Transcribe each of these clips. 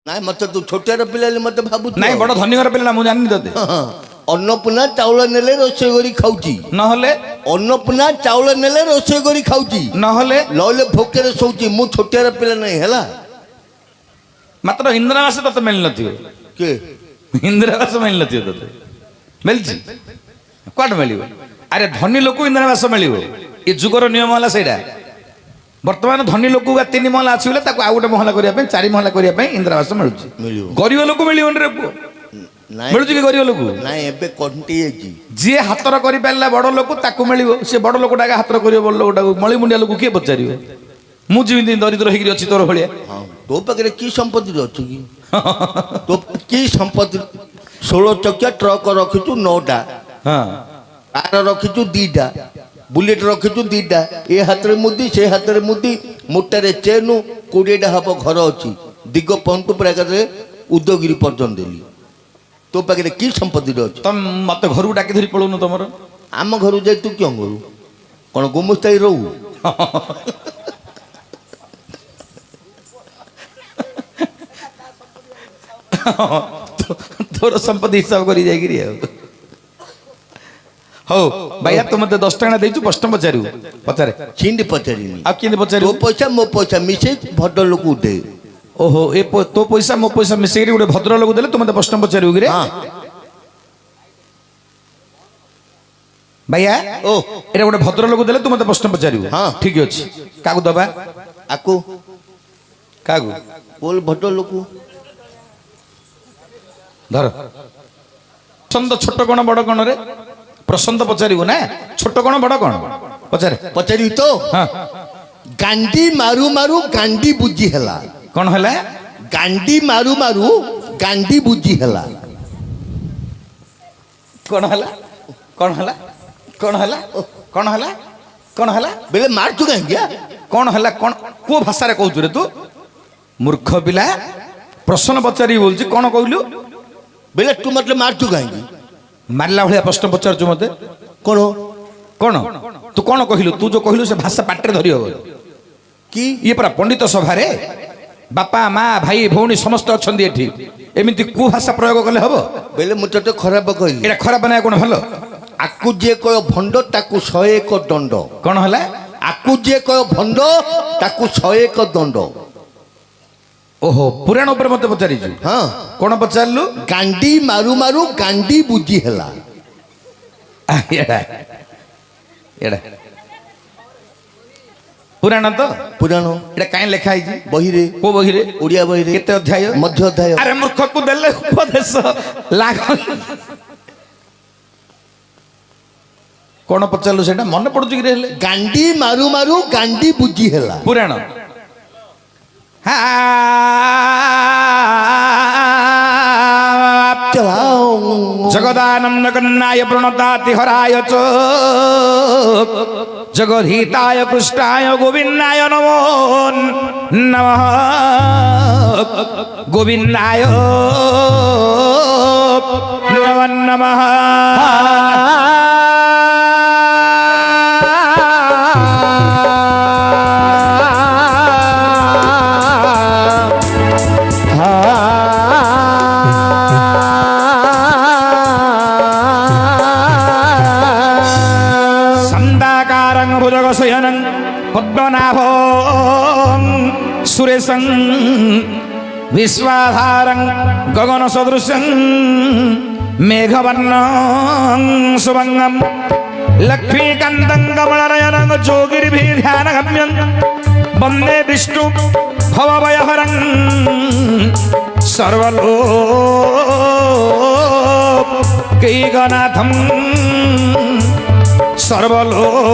ନାଇଁ ମତେ ତୁ ଛୋଟିଆର ପିଲା ମତେ ଭାବୁଛୁ ନାଇଁ ବଡ ଧନୀ ଘର ପିଲା ମୁଁ ଜାଣିନି ତତେ ଅନ୍ନପୂର୍ଣ୍ଣା ଚାଉଳ ନେଲେ ରୋଷେଇ କରି ଖାଉଛି ନହେଲେ ଅନ୍ନପୂର୍ଣ୍ଣା ଚାଉଳ ନେଲେ ରୋଷେଇ କରି ଖାଉଛି ନହେଲେ ନହେଲେ ଭୋକରେ ଶୋଉଛି ମୁଁ ଛୋଟିଆର ପିଲା ନାହିଁ ହେଲା ମାତ୍ର ଇନ୍ଦିରାବାସ ତତେ ମିଳିନଥିବ କିଏ ଇନ୍ଦିରାବାସ ମିଳିନଥିବ ତତେ ମିଳିଛି କୁଆଡେ ମିଳିବ ଆରେ ଧନୀ ଲୋକ ଇନ୍ଦିରାବାସ ମିଳିବ ଏ ଯୁଗର ନିୟମ ହେଲା ସେଇଟା ବର୍ତ୍ତମାନ ଧନୀ ଲୋକ 3 ମହଲା ଅଛି ବୋଲେ ତାକୁ ଆଉ ଗୋଟେ ମହଲା କରିବା ପାଇଁ 4 ମହଲା କରିବା ପାଇଁ ଇନ୍ଦିରାବାସ ମିଳୁଛି ଗରିବ ଲୋକ ମିଳିବନି ରେ ପୁଅ ମିଳୁଛି କି ଗରିବ ଲୋକ ନାଇଁ ଏବେ କଣ୍ଟି ହେଇଛି ଯିଏ ହାତର କରିପାରିଲା ବଡ ଲୋକ ତାକୁ ମିଳିବ ସେ ବଡ ଲୋକଟାকে ହାତର କରିବ ବଡ ଲୋକଟାକୁ ମଳିମୁଣ୍ଡିଆ ଲୋକ କିଏ ପଚାରିବ ମୁଁ ଯେମିତି ଦରିଦ୍ର ହେଇକି ଅଛି ତୋର ଭଳିଆ ତୋ ପାଖରେ କି ସମ୍ପତ୍ତି ଅଛି କି ତୋ କି ସମ୍ପତ୍ତି 16 ଚକିଆ ଟ୍ରକ ରଖିଛୁ 9ଟା କାର ରଖିଛୁ 2ଟା बुलेट रखीचु 2टा ए हाथ में मुदी से हाथ में मुदी मोटारे चेन 20टा हम घर अच्छी दिग पंटू प्राय उदयगिरी पर्यटन देली तो पाखे कि संपत्ति अच्छी तुम मत घर को डाकी धरी पड़ोनु तुम आम घर जाए तू क्यों करू कौन गुमुस्ताई रहू तोर संपत्ति हिसाब कर हो भैया तुम मत 10 टका देचु प्रश्न पचारू पचारे चिंडी पचारी आ किंदी पचारू तो पैसा मो पैसा मिसे भद्र लोक दे ओहो ए तो पैसा मो पैसा मिसे गोटे भद्र लोक देले तुम मत प्रश्न पचारू रे हां भैया ओ एटा गोटे भद्र लोक देले तुम मत प्रश्न पचारू हां ठीक अछि कागु दबा आकु कागु बोल भद्र लोक धर छंद छोट कोन बड़ कोन रे प्रश्न तो पचारू ना छोट कौन बड़ कौन पचारे पचारी तो हाँ गांडी मारू मारू गांडी बुझी हला कौन हला गांडी मारू मारू गांडी बुझी हला कौन हला कौन हला कौन हला कौन हला कौन हला बेले मार तू कहीं गया कौन हला कौन को भाषा रे कहू रे तू मूर्ख पिला प्रश्न पचारी बोलची कौन कहलु बेले तू मतलब मार तू कहीं मारला भाया प्रश्न पचार मत कौन कौन तू कौन कहलु तू जो कहलु से भाषा पाटे धरी हो कि ये परा पंडित सभा रे बापा माँ भाई भौणी समस्त अच्छा एठी एमती कु भाषा प्रयोग कले हम बेले मुझे तो खराब कहली एटा खराब ना कौन भल आकु जे कह भंड ताकु 101 दंड कौन हला आकु जे कह भंड ताकु 101 दंड ओहो पुराण ऊपर मत पचारि हाँ कौन पचारलु गांडी मारू मारू गांडी बुझी हला एड़ा एड़ा पुराण तो पुराण एड़ा काई लिखा है बही रे को बही रे ओडिया बही रे केते अध्याय मध्य अध्याय अरे मूर्ख को देले उपदेश लाग कौन पचारलु सेटा मन पड़ुची कि रे गांडी मारू मारू गांडी बुझी हला पुराण जगदानंद कन्नाय प्रणताति हराय च जगदहिताय कृष्णाय गोविंदाय नमो नमः गोविंदाय नमो नमः शयनं पद्मनाभ सुरेशं विश्वाधारं गगन सदृशं मेघवर्णं सुभंगं लक्ष्मीकान्तं कमलनयनं जोगिर्भिर्ध्यानगम्यं वन्दे विष्णु भवभयहरं सर्वलोकैकनाथं सर्वलोकैकनाथं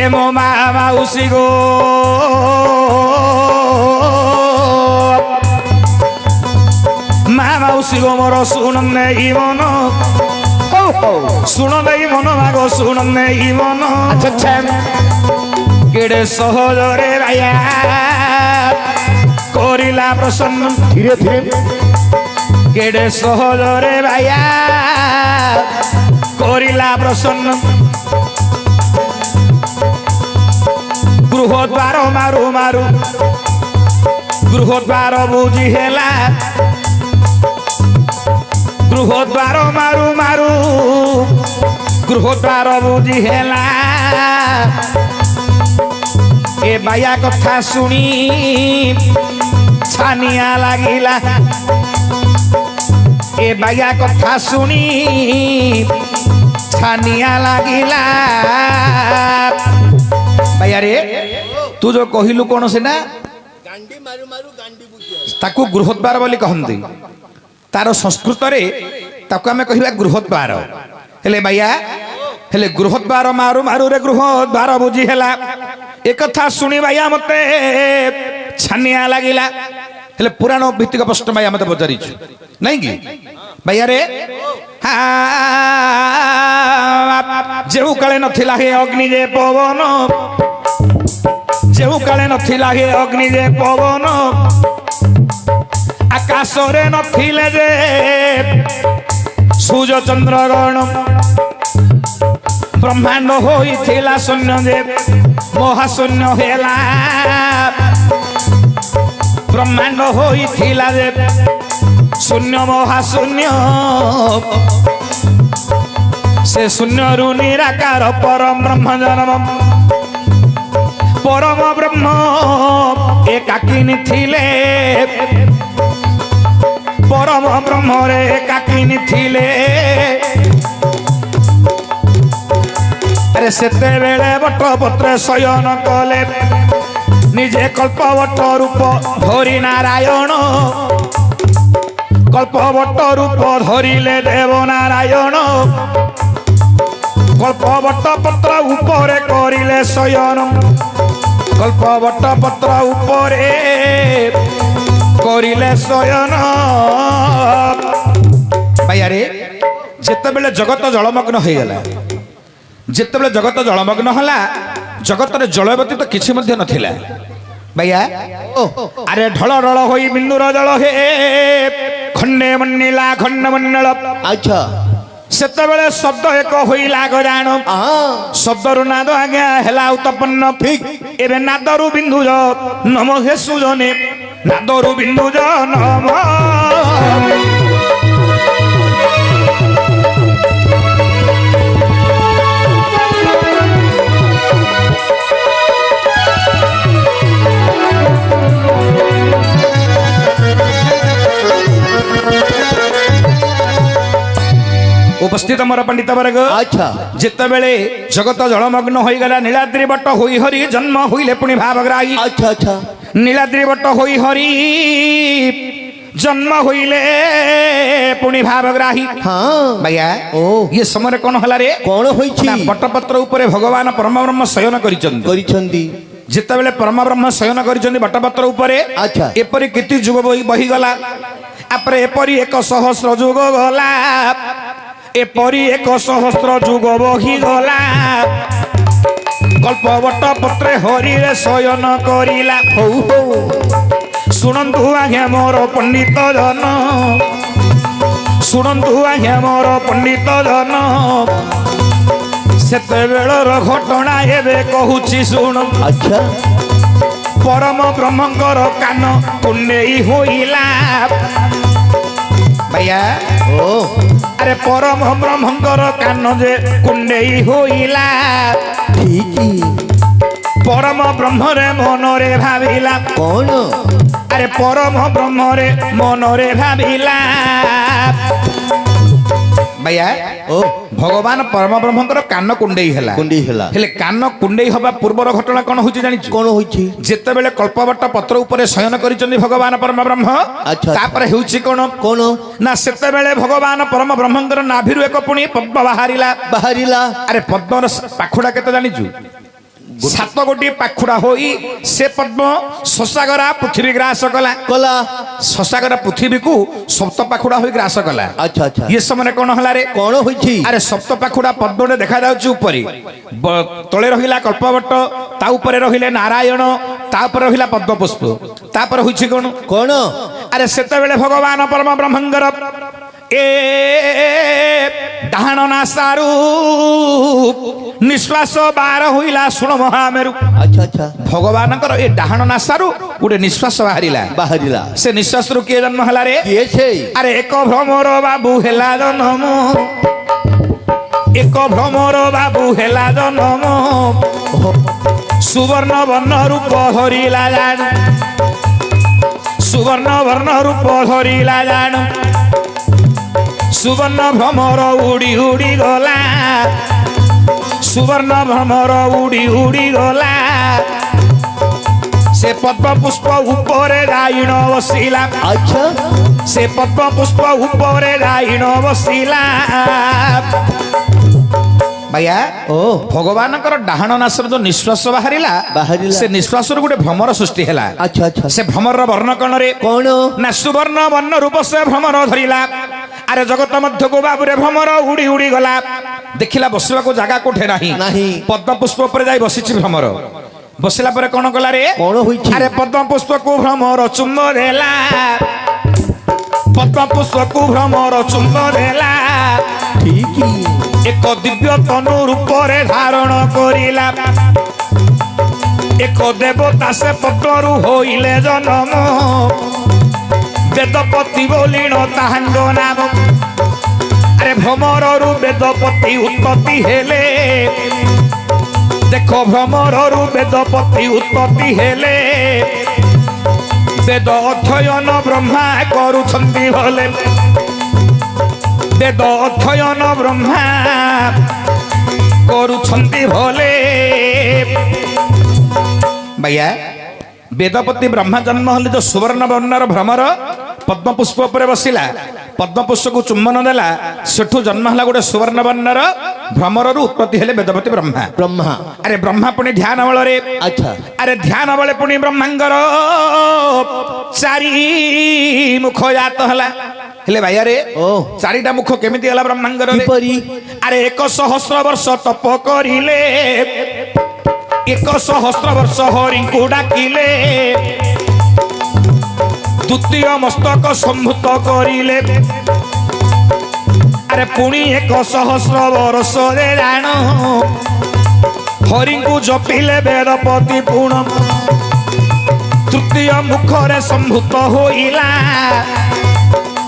एमो माउसी गो माउसी गो मोर सुन मन ଶୁଣ ଦେଇ ମନ ମାଗ ଶୁଣ ନେଇ ମନ କେଡ଼େ ସହଜରେ ବାୟା କରିଲା ପ୍ରସନ୍ନ ଧୀରେ ଧୀରେ କେଡ଼େ ସହଜରେ ବାୟା କରିଲା ପ୍ରସନ୍ନ ଗୃହ ଦ୍ୱାର ମାରୁ ମାରୁ ଗୃହ ଦ୍ୱାର ବୁଝି ହେଲା ଗୃହ ଦ୍ୱାର ମାରୁ ମାରୁ ଗୃହ ଦ୍ୱାର ବୁଝି ହେଲା ଏ ବାୟା କଥା ଶୁଣି ଛାନିଆ ଲାଗିଲା ଏ ବାୟା କଥା ଶୁଣି ଛାନିଆ ଲାଗିଲା ବାୟାରେ ତୁ ଯୋଉ କହିଲୁ କଣ ସେଟା ଗାଣ୍ଡି ମାରୁ ମାରୁ ଗାଣ୍ଡି ବୁଝିଆ ତାକୁ ଗୃହଦ୍ୱାର ବୋଲି କହନ୍ତି ତାର ସଂସ୍କୃତରେ ତାକୁ ଆମେ କହିବା ଗୃହଦ୍ୱାର ହେଲେ ବାୟା ହେଲେ ଗୃହଦ୍ୱାର ମାରୁ ମାରୁରେ ଗୃହଦ୍ୱାର ବୁଝି ହେଲା ଏକଥା ଶୁଣି ବାୟା ମତେ ଛାନିଆ ଲାଗିଲା ହେଲେ ପୁରାଣ ଭିତ୍ତିକ ପ୍ରଶ୍ନ ବାୟା ମତେ ପଚାରିଛୁ ନାଇଁ କି ବାୟାରେ ଯେଉଁ କାଳେ ନଥିଲା ହେ ଅଗ୍ନି ଯେ ପବନ ଯେଉଁ କାଳେ ନଥିଲା ହେ ଅଗ୍ନି ଯେ ପବନ ଆକାଶରେ ନଥିଲେ ଯେ ସୂର୍ଯ୍ୟ ଚନ୍ଦ୍ରଗଣ ବ୍ରହ୍ମାଣ୍ଡ ହୋଇଥିଲା ଶୂନ୍ୟ ଯେ ମହାଶୂନ୍ୟ ହେଲା ବ୍ରହ୍ମାଣ୍ଡ ହୋଇଥିଲା ଯେ ଶୂନ୍ୟ ମହାଶୂନ୍ୟ ସେ ଶୂନ୍ୟରୁ ନିରାକାର ପରମ ବ୍ରହ୍ମ ଜନ୍ମ ପରମ ବ୍ରହ୍ମ ଏକାକିନୀ ଥିଲେ ପରମ ବ୍ରହ୍ମରେ ଏକାକିନୀ ଥିଲେ ଆରେ ସେତେବେଳେ ବଟପତ୍ରେ ଶୟନ କଲେ ନିଜେ କଳ୍ପବଟ ରୂପ ଧରି ନାରାୟଣ କଳ୍ପବଟ ରୂପ ଧରିଲେ ଦେବ ନାରାୟଣ କଳ୍ପବଟ ପତ୍ର ଉପରେ କରିଲେ ଶୟନ କଳ୍ପବଟ ପତ୍ର ଉପରେ କରିଲେ ଶୟନ ବାୟାରେ ଯେତେବେଳେ ଜଗତ ଜଳମଗ୍ନ ହେଇଗଲା ଯେତେବେଳେ ଜଗତ ଜଳମଗ୍ନ ହେଲା ଜଗତରେ ଜଳ ବ୍ୟତୀତ କିଛି ମଧ୍ୟ ନଥିଲା ବାୟା ଆରେ ଢଳ ଢଳ ହୋଇ ବିନ୍ଦୁର ଜଳ ହେ ଖଣ୍ଡେ ମଣ୍ଡିଲା ଖଣ୍ଡ ମଣ୍ଡଳ ଆଚ୍ଛା ସେତେବେଳେ ଶବ୍ଦ ଏକ ହୋଇଲା ଗଜାଣ ଶବ୍ଦରୁ ନାଦ ଆଜ୍ଞା ହେଲା ଉତ୍ପନ୍ନ ଠିକ ଏବେ ନାଦରୁ ବିନ୍ଦୁଜ ନମ ହେ ସୁଜନେ ନାଦରୁ ବିନ୍ଦୁଜ ନମ उपस्थित मोर पंडित वर्ग अच्छा जितेबले जगत जलमग्न हो गला नीलाद्री बट होई हरि जन्म होइले पुनि भावग्राही अच्छा अच्छा नीलाद्री बट होई हरि जन्म होइले पुनि भावग्राही हाँ भैया ओ ये समय कौन हला रे कौन होइछि बटपत्र उपरे भगवान परम ब्रह्म शयन करिछन्ति जितेबले परम ब्रह्म शयन करिछन्ति बटपत्र उपरे अच्छा एपरि केति जुग बही गला आपरे एपरि 100 जुग गला एपरि 100 जुग बही गला कल्पवट पत्रे हरि रे शयन करिला हो शुणु आज्ञा मोर पंडित जन शुणु आज्ञा मोर पंडित जन सेते बेलर घटना एबे कहूची शुण अच्छा परम ब्रह्मंकर कान कुंडेई होइला भैया ओ अरे परम ब्रह्मंकर कान जे कुंडेई होइला ठीक परम ब्रह्म रे मन रे भाविला कौन अरे परम ब्रह्म रे मन रे भाविला भैया ओ भगवान परम ब्रह्मंकर कान कुंडेई ହେଲା हेले कान कुंडेई हवा पूर्वर घटना कौन होची जानिछु कौन होइछि जेतेबेले कल्पवट पत्र उपरे शयन करिचंदी भगवान परम ब्रह्म अच्छा तापर हेउछि कोन कौन ना सेतेबेले भगवान परम ब्रह्मंकर नाभिरु एक पुणी पद्म बाहरिला बाहरिला अरे पद्मर पाखुडा केते जानिछु ସାତ ଗୋଟି ପାଖୁଡା ହୋଇ ସେ ପଦ୍ମ ଶଶାଗରା ପୃଥିବୀ ଗ୍ରାସ କଲା କଲା ଶଶାଗରା ପୃଥିବୀକୁ ସପ୍ତ ପାଖୁଡା ହୋଇ ଗ୍ରାସ କଲା। ଆଚ୍ଛା ଆଚ୍ଛା ଇଏ ସମୟରେ କଣ ହେଲା ରେ? କଣ ହୋଇଛି? ଆରେ ସପ୍ତ ପାଖୁଡା ପଦ୍ମଟେ ଦେଖାଯାଉଛି ଉପରେ, ତଳେ ରହିଲା କଳ୍ପବଟ, ତା ଉପରେ ରହିଲେ ନାରାୟଣ, ତା ଉପରେ ରହିଲା ପଦ୍ମ ପୁଷ୍ପ, ତାପରେ ହୋଇଛି କଣ? କଣ? ଆରେ ସେତେବେଳେ ଭଗବାନ ପରମ ବ୍ରହ୍ମଙ୍କର ଏ ଡାହାଣ ନାସାରୁ ନିଶ୍ୱାସ ବାର ହୋଇଲା। ଶୁଣ ମହାମେରୁ, ଆଚ୍ଛା ଆଚ୍ଛା ଭଗବାନଙ୍କର ଏ ଡାହାଣ ନାସାରୁ ଗୋଟେ ନିଶ୍ୱାସ ବାହାରିଲା। ବାହାରିଲା। ସେ ନିଶ୍ୱାସରୁ କିଏ ଜନ୍ମ ହେଲା ରେ? କିଏ ସେ? ଆରେ ଏକ ଭ୍ରମର ବାବୁ ହେଲା ଜନମ, ଏକ ଭ୍ରମର ବାବୁ ହେଲା ଜନମ, ସୁବର୍ଣ୍ଣ ବର୍ଣ୍ଣ ରୂପ ଧରିଲା ଜାଣୁ, ସୁବର୍ଣ୍ଣ ବର୍ଣ୍ଣ ରୂପ ଧରିଲା ଜାଣୁ, ସୁବର୍ଣ୍ଣ ଭ୍ରମର ଉଡ଼ି ଉଡ଼ି ଗଲା, ସୁବର୍ଣ୍ଣ ଭ୍ରମର ଉଡ଼ି ଉଡ଼ି ଗଲା। ସେ ପଦ୍ମ ପୁଷ୍ପ ଉପରେ ରାଇଣ ବସିଲା, ଆଚ୍ଛା ସେ ପଦ୍ମ ପୁଷ୍ପ ଉପରେ ରାଇଣ ବସିଲା। ଭାଇଆ ଓ ଭଗବାନଙ୍କର ଡାହାଣ ନାସର ଯୋଉ ନିଶ୍ୱାସ ବାହାରିଲା, ବାହାରିଲା। ସେ ନିଶ୍ୱାସରୁ ଗୋଟେ ଭ୍ରମର ସୃଷ୍ଟି ହେଲା। ଆଚ୍ଛା ଆଚ୍ଛା ସେ ଭ୍ରମରର ବର୍ଣ୍ଣ କଣରେ? କଣ? ନା ସୁବର୍ଣ୍ଣ ବର୍ଣ୍ଣ ରୂପ ସେ ଭ୍ରମର ଧରିଲା। ଆରେ ଜଗତ ମଧ୍ୟକୁ ବାବୁରେ ଭ୍ରମର ଉଡ଼ି ଉଡ଼ି ଗଲା। ଦେଖିଲା ବସିବାକୁ ଜାଗା କୋଠେ ନାହିଁ, ନାହିଁ। ପଦ୍ମ ପୁଷ୍ପ ଉପରେ ଯାଇ ବସିଛି ଭ୍ରମର। ବସିଲା ପରେ କଣ କଲା ରେ? କଣ ହୋଇଛି? ଆରେ ପଦ୍ମ ପୁଷ୍ପକୁ ଭ୍ରମର ଚୁମ୍ବ ଦେଲା, ପଦ୍ମ ପୁଷ୍ପକୁ ଭ୍ରମର ଚୁମ୍ବ ଦେଲା। ଠିକ ଏକ ଦିବ୍ୟ ତନୁ ରୂପରେ ଧାରଣ କରିଲା, ଏକ ଦେବତା ସେ ପଦ୍ମରୁ ହୋଇଲେ ଜନମ, ବେଦପତି ବୋଲିଣ ତାହାଙ୍କ ନାମ। ଆରେ ଭ୍ରମରରୁ ବେଦପତି ଉତ୍ପତ୍ତି ହେଲେ, ଦେଖ ଭ୍ରମରରୁ ବେଦପତି ଉତ୍ପତ୍ତି ହେଲେ। ବେଦ ଅଧ୍ୟୟନ ବ୍ରହ୍ମା କରୁଛନ୍ତି ଭଲେ, ବେଦ ଅଧ୍ୟୟନ ବ୍ରହ୍ମା କରୁଛନ୍ତି ଭଲେ। ଭାଇଆ ବେଦପତି ବ୍ରହ୍ମା ଜନ୍ମ ହେଲେ ଯୋଉ ସୁବର୍ଣ୍ଣ ବର୍ଣ୍ଣର ଭ୍ରମର ପଦ୍ମ ପୁଷ୍ପ ଉପରେ ବସିଲା, ପଦ୍ମ ପୁଷ୍ପକୁ ଚୁମ୍ବନ ଦେଲା, ସେଠୁ ଜନ୍ମ ହେଲା ଗୋଟେ ସୁବର୍ଣ୍ଣ ବର୍ଣ୍ଣର ଭ୍ରମରରୁ ଉତ୍ପତ୍ତି ହେଲେ ବେଦପତି ବ୍ରହ୍ମା। ବ୍ରହ୍ମା ଆରେ ବ୍ରହ୍ମା ପୁଣି ଧ୍ୟାନ ବଳରେ, ଆଚ୍ଛା ଆରେ ଧ୍ୟାନ ବଳେ ପୁଣି ବ୍ରହ୍ମାଙ୍କର ଚାରି ମୁଖ ଜାତ ହେଲା। ହେଲେ ଭାଇଆରେ ଓ ଚାରିଟା ମୁଖ କେମିତି ହେଲା ବ୍ରହ୍ମାଙ୍କର? କିପରି? ଆରେ 1,000 ବର୍ଷ ତପ କରିଲେ, 1,000 ବର୍ଷ ହରିଙ୍କୁ ଡାକିଲେ, ଦ୍ୱିତୀୟ ମସ୍ତକ ସମ୍ଭୂତ କରିଲେ। ଆରେ ପୁଣି 1,000 ବର୍ଷରେ ଜାଣ ହରିଙ୍କୁ ଜପିଲେ ବେଦପତି ପୁଣ, ତୃତୀୟ ମୁଖରେ ସମ୍ଭୂତ ହୋଇଲା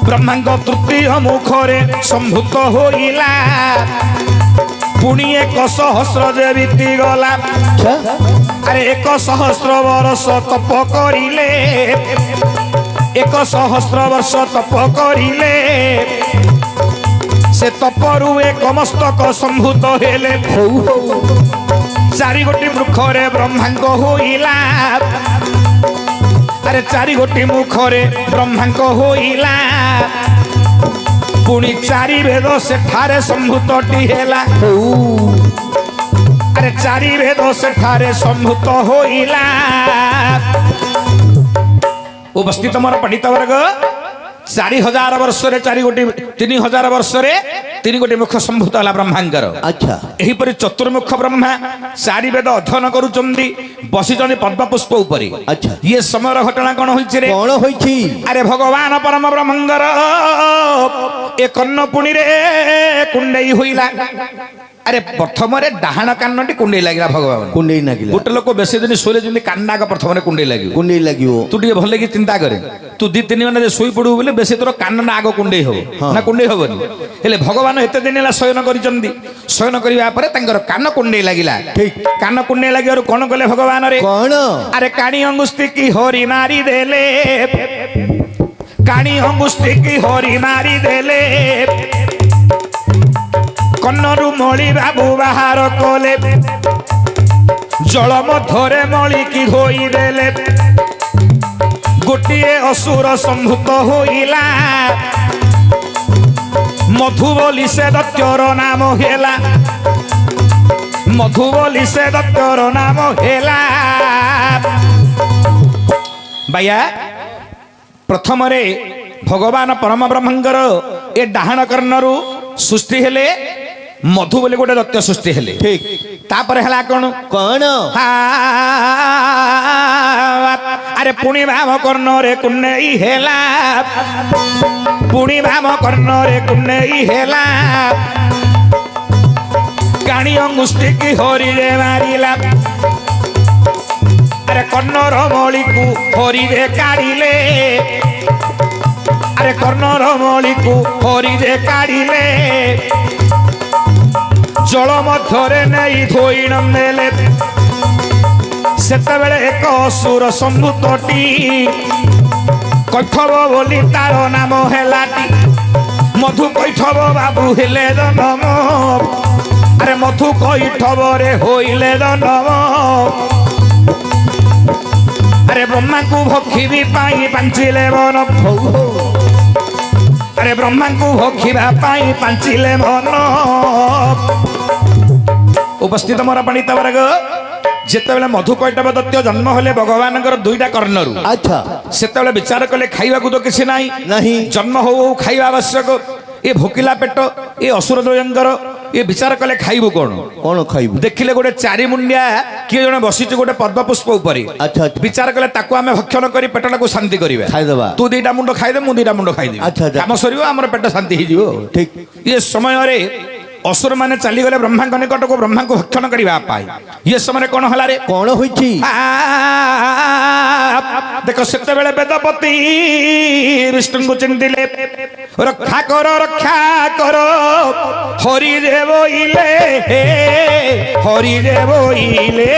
ବ୍ରହ୍ମାଙ୍କ, ତୃତୀୟ ମୁଖରେ ସମ୍ଭୂତ ହୋଇଲା। ପୁଣି 1,000 ଯେ ବିତିଗଲା, ଆଚ୍ଛା ଆରେ 1,000 ବର୍ଷ ତପ କରିଲେ, 1,000 ବର୍ଷ ତପ କରିଲେ। ସେ ତପରୁ ଏକ ମସ୍ତକ ସମ୍ଭୂତ ହେଲେ, ହଉ ହଉ ଚାରି ଗୋଟି ମୁଖରେ ବ୍ରହ୍ମାଙ୍କ ହୋଇଲା। ଆରେ ଚାରି ଗୋଟି ମୁଖରେ ବ୍ରହ୍ମାଙ୍କ ହୋଇଲା। ପୁଣି ଚାରି ବେଦ ସେଠାରେ ସମ୍ଭୂତଟି ହେଲା, ହଉ ଆରେ ଚାରି ବେଦ ସେଠାରେ ସମ୍ଭୂତ ହୋଇଲା। ଉପସ୍ଥିତ ମୋର ପଣ୍ଡିତ ବର୍ଗ, 4,000 ବର୍ଷରେ 3,000 ବର୍ଷରେ 3 ଗୋଟି ମୁଖ ସମ୍ଭୂତ ହେଲା ବ୍ରହ୍ମାଙ୍କର। ଆଚ୍ଛା ଏହିପରି ଚତୁର୍ମୁଖ ବ୍ରହ୍ମା ଚାରି ବେଦ ଅଧ୍ୟୟନ କରୁଛନ୍ତି, ବସିଛନ୍ତି ପଦ୍ମ ପୁଷ୍ପ ଉପରେ। ଆଚ୍ଛା ଇଏ ସମୟର ଘଟଣା କଣ ହୋଇଛି ରେ? କଣ ହୋଇଛି? ଆରେ ଭଗବାନ ପରମ ବ୍ରହ୍ମଙ୍କର ଏ କର୍ଣ୍ଣପୁଣିରେ କୁଣ୍ଡେଇ ହୋଇଲା। ଆରେ ପ୍ରଥମରେ ଡାହାଣ କାନଟି କୁଣ୍ଡେଇ ଲାଗିଲା ଭଗବାନ। କୁଣ୍ଡେଇ ଲାଗିଲା। ଗୋଟେ ଲୋକ ବେଶୀ ଦିନ ଶୋଇଲେ ଯେମିତି କାନ୍ନାଗ ପ୍ରଥମରେ କୁଣ୍ଡେଇ ଲାଗିବ। କୁଣ୍ଡେଇ ଲାଗିବ। ତୁ ଟିକେ ଭଲ କି ଚିନ୍ତା କରେ, ତୁ 2-3 ଘଣ୍ଟା ଶୋଇ ପଡିବୁ ବୋଲେ ବେଶୀ ତୋର କାନ ଆଗ କୁଣ୍ଡେଇ ହବ ନା କୁଣ୍ଡେଇ ହବନି? ହେଲେ ଭଗବାନ ଏତେ ଦିନ ହେଲା ଶୟନ କରିଛନ୍ତି, ଶୟନ କରିବା ପରେ ତାଙ୍କର କାନ କୁଣ୍ଡେଇ ଲାଗିଲା। ଠିକ। କାନ କୁଣ୍ଡେଇ ଲାଗିବାରୁ କଣ କଲେ ଭଗବାନ ରେ? କଣ? ଆରେ କାଣି ଅଙ୍ଗୁଷ୍ଠି କି ହରି ମାରି ଦେଲେ, କାଣି ଅଙ୍ଗୁଷ୍ଠି କି ହରି ମାରି ଦେଲେ। କର୍ଣ୍ଣରୁ ମଳି ବାବୁ ବାହାର କଲେ, ଜଳ ମଧ୍ୟରେ ମଳିକି ଧୋଇ ଦେଲେ। ଗୋଟିଏ ଅସୁର ସମ୍ଭୂତ ହୋଇଲା, ମଧୁ ବୋଲି ସେ ଦୈତ୍ୟର ନାମ ହେଲା। ମଧୁ ବୋଲି ସେ ଦତ୍ତର ନାମ ହେଲା। ବାୟା ପ୍ରଥମରେ ଭଗବାନ ପରମ ବ୍ରହ୍ମଙ୍କର ଏ ଡାହାଣ କର୍ଣ୍ଣରୁ ସୃଷ୍ଟି ହେଲେ ମଧୁ ବୋଲି ଗୋଟେ ଦତ୍ତ ସୃଷ୍ଟି ହେଲେ। ଠିକ ତାପରେ ହେଲା କଣ କଣ ଆରେ ପୁଣି ଭାମ କର୍ଣ୍ଣରେ କୁନେଇ ହେଲା। ପୁଣି ଭାମ କର୍ଣ୍ଣରେ କୁନେଇ ହେଲା। କାଣି ଅଙ୍ଗୁଷ୍ଠିକି ହରିରେ ମାରିଲା। ଆରେ କର୍ଣ୍ଣର ମଳିକୁ ହରିରେ କାଢିଲେ। ଆରେ କର୍ଣ୍ଣର ମଳିକୁ ହରିରେ କାଢିଲେ। ଜଳ ମଧ୍ୟରେ ନେଇ ଧୋଇ ନେଲେ। ସେତେବେଳେ ଏକ ଅସୁର ସମ୍ଭୂତଟି କୈଠବ ବୋଲି ତାର ନାମ ହେଲାଟି। ମଧୁ କୈଠବ ବାବୁ ହେଲେ ଜନମ। ଆରେ ମଧୁ କୈଠବରେ ହୋଇଲେ ଜନମ। ଆରେ ବ୍ରହ୍ମାଙ୍କୁ ଭକ୍ଷିବି ପାଇଁ ପାଞ୍ଚିଲେ ମନ। ଆରେ ବ୍ରହ୍ମାଙ୍କୁ ଭକ୍ଷିବା ପାଇଁ ପାଞ୍ଚିଲେ ମନ। ଉପସ୍ଥିତ ମୋର ପଣ୍ଡିତ ବର୍ଗ ଯେତେବେଳେ ମଧୁ କୈଟବ ଦତ୍ତ ଜନ୍ମ ହେଲେ ଭଗବାନଙ୍କର ଦୁଇଟା କର୍ଣ୍ଣରୁ ଆଚ୍ଛା ସେତେବେଳେ ବିଚାର କଲେ ଖାଇବାକୁ ତ କିଛି ନାହିଁ ନାହିଁ ଜନ୍ମ ହଉ ହଉ ଖାଇବା ଆବଶ୍ୟକ। ଏ ଭୋକିଲା ପେଟ ଏ ଅସୁର ଦ୍ୱୟଙ୍କର ଏ ବିଚାର କଲେ ଖାଇବୁ କଣ କଣ ଖାଇବୁ ଦେଖିଲେ ଗୋଟେ ଚାରି ମୁଣ୍ଡିଆ କିଏ ଜଣେ ବସିଛି ଗୋଟେ ପଦ୍ମ ପୁଷ୍ପ ଉପରେ। ଆଚ୍ଛା ଆଚ୍ଛା ବିଚାର କଲେ ତାକୁ ଆମେ ଭକ୍ଷଣ କରି ପେଟଟାକୁ ଶାନ୍ତି କରିବା। ଖାଇଦେବା ତୁ ଦିଟା ମୁଣ୍ଡ ଖାଇଦେ ମୁଁ ଦିଟା ମୁଣ୍ଡ ଖାଇଦେବି। ଆଚ୍ଛା, ଆଚ୍ଛା। କାମ ସରିବ ଆମର ପେଟ ଶାନ୍ତି ହେଇଯିବ। ଠିକ ଏ ସମୟରେ ଅସୁର ମାନେ ଚାଲିଗଲେ ବ୍ରହ୍ମାଙ୍କ ନିକଟକୁ ବ୍ରହ୍ମାଙ୍କୁ ଭକ୍ଷଣ କରିବା ପାଇଁ। ଏ ସମୟରେ କଣ ହେଲା ରେ କଣ ହୋଇଛି ଦେଖ ସେତେବେଳେ ବେଦପତି ବିଷ୍ଣୁଙ୍କୁ ଚିନ୍ତିଲେ ରକ୍ଷା କର ହରିରେ ବୋଇଲେ ହରିରେ ବୋଇଲେ।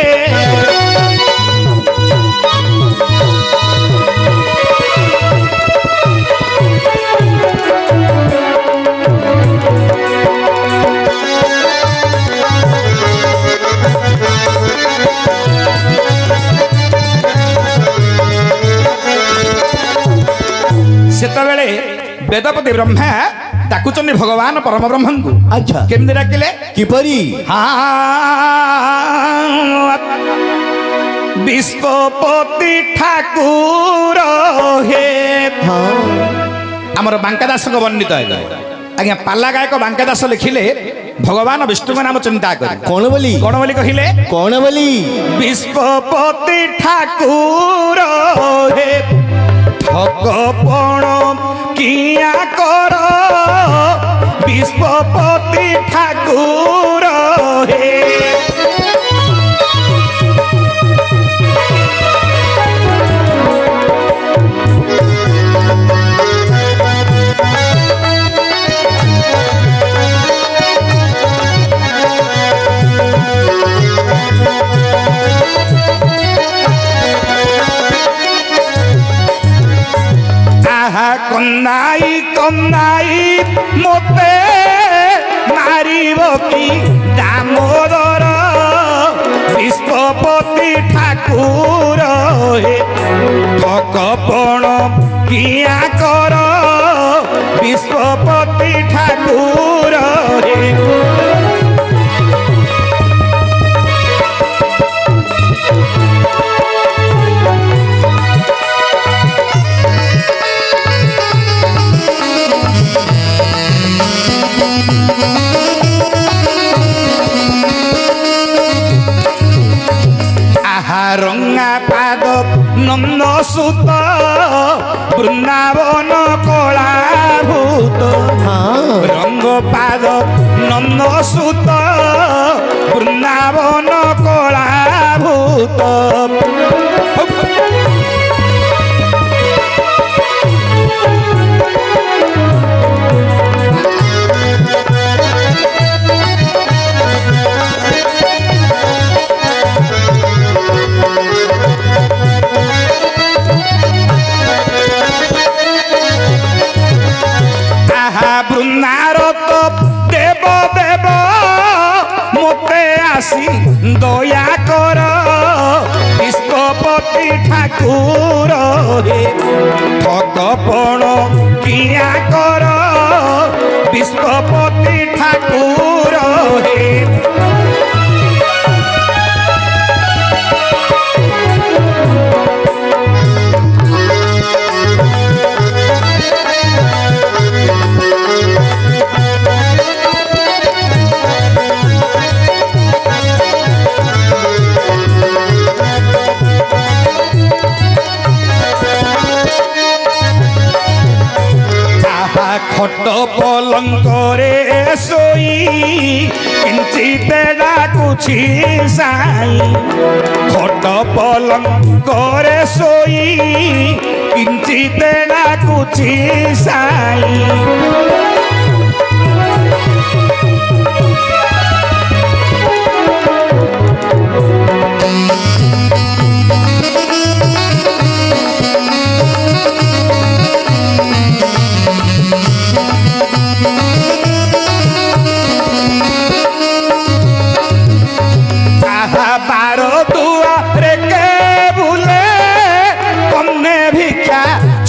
ସେତେବେଳେ ବେଦପତି ବ୍ରହ୍ମା ଡାକୁଛନ୍ତି ଭଗବାନ ପରମ ବ୍ରହ୍ମଙ୍କୁ। ଆଚ୍ଛା କେମିତି ଡାକିଲେ କିପରି ବିଶ୍ୱପତି ଠାକୁର ହେ। ଆମର ବାଙ୍କା ଦାସଙ୍କ ବର୍ଣ୍ଣିତ ହେଲା। ଆଜ୍ଞା ପାଲା ଗାୟକ ବାଙ୍କା ଦାସ ଲେଖିଲେ ଭଗବାନ ବିଷ୍ଣୁଙ୍କ ନାମ ଚିନ୍ତା କରି କଣ ବୋଲି କହିଲେ କଣ ବୋଲି ବିଶ୍ୱପତି ଠାକୁର ହେ ଠକପଣ କିଆ କର ବିଶ୍ୱପତି ଠାକୁର ହେ। କନ୍ଦାଇ ମୋତେ ମାରିବ କି ଦାମୋଦର ବିଶ୍ୱପତି ଠାକୁର ହେ ଠକପଣ କିଆ କର ବିଶ୍ୱପତି ଠାକୁର ହେ। ରଙ୍ଗା ପାଦ ନନ୍ଦ ସୁତ ବୃନ୍ଦାବନ କଳା ଭୂତ। ରଙ୍ଗ ପାଦ ନନ୍ଦ ସୁତ ବୃନ୍ଦାବନ କଳା ଭୂତ। ବୃନ୍ଦାରତ ଦେବ ଦେବ ମୋତେ ଆସି ଦୟା କର ବିଶ୍ୱପତି ଠାକୁର ହେ ଠକପଣ କିଆ କର ବିଶ୍ୱପତି ଠାକୁର ହେ। ଖଟ ପଲଙ୍କରେ ଶୋଇ କିଞ୍ଚିତ ଡାକୁଛି ସାଇ ଖଟ ପଲଙ୍କରେ ଶୋଇ କିଞ୍ଚିତ ଡାକୁଛି ସାଇ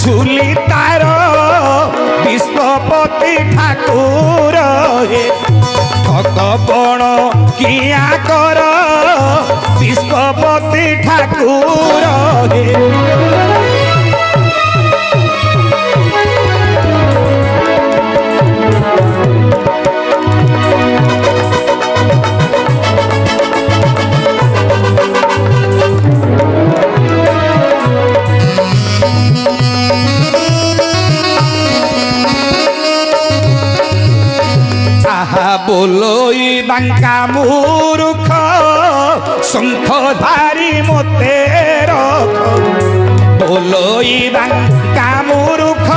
ঝুলি তার বিশ্বপতি ঠাকুর হে ঠকবণ কিয়া কর বিশ্বপতি ঠাকুর হে बोलोई बांका मूर्ख शंख धारी मोते रख बोलोई बांका मूर्ख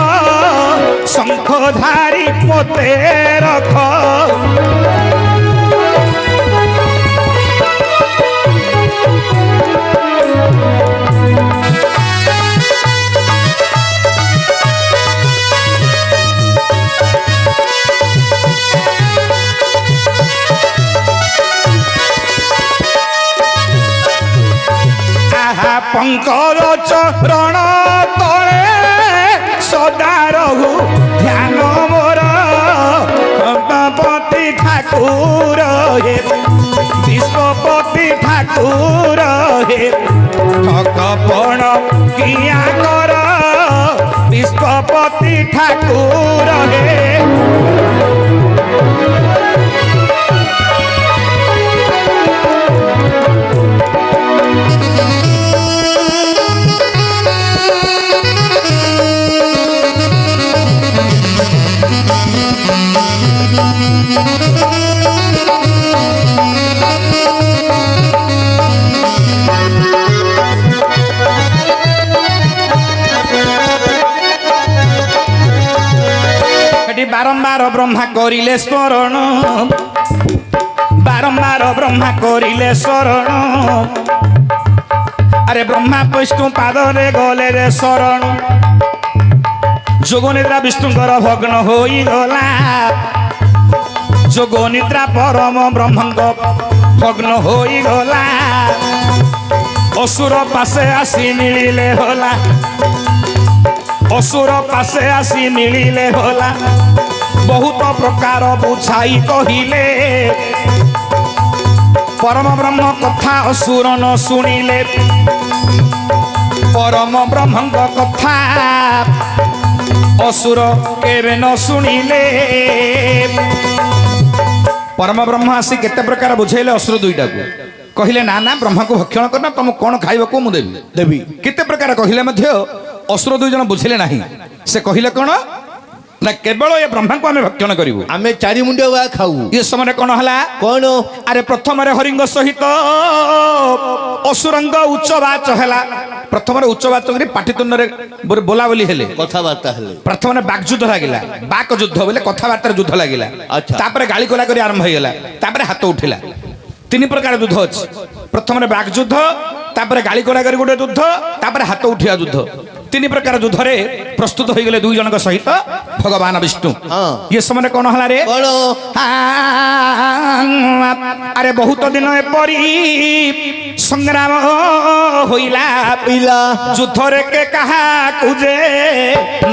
शंख धारी मोते रख पंकर चरण तले सदा रहु ध्यान मोर विश्वपति ठाकुर हे विश्वपति ठाकुर हे ठकपण किया कर विश्वपति ठाकुर हे बारंबार ब्रह्मा करिले स्मरण बारंबार ब्रह्मा करिले शरण अरे ब्रह्मा विष्णु पादरे गले रे शरण जोग निद्रा विष्णुकर भग्न होई गला जोग निद्रा परम ब्रह्मंग भग्न होई गला असुर पासे आसी मिलिले होला असुर पासे आसी मिलिले होला बहुत प्रकार बुझाई कहिले परम ब्रह्म कथा असुर न सुनिले परम ब्रह्मंग कथा असुर केवे न सुनिले परम ब्रह्म आसी केते प्रकार बुझेले असुर दुईटा को कहिले ना ना ब्रह्मा को भक्षण करना तुम कौन खाइब को मु देवी केते प्रकार कहिले मध्य असुर दुई जन बुझिले नाही से कहिले कौन ना केवल ये ब्रह्मा को आमे भक्षण करिवु आमे चारि मुंडिया वा खाऊ ये समय कौन हला कौन अरे प्रथम रे हरिंग सहित असुरंग उच्चवाच हला प्रथम रे उच्चवाच करी पाटितुंड रे बोला बोली हेले कथा बार्ता हेले प्रथम रे बाक युद्ध लागिला बाक युद्ध बोले कथा बार्ता युद्ध लागिला अच्छा तापर गाली कोला करी आरंभ हो गेला तापर हाथ उठिला तीन प्रकार युद्ध अछि प्रथम रे बाक युद्ध तापर गाली कोला करी गोटे युद्ध तापर हाथ उठिया युद्ध तीन प्रकार युद्ध रे प्रस्तुत हो गले दुई जनक सहित भगवान विष्णु ये समय कौन हला रे अरे बहुत दिन परी संग्राम होइला युद्ध रे के कहा कुजे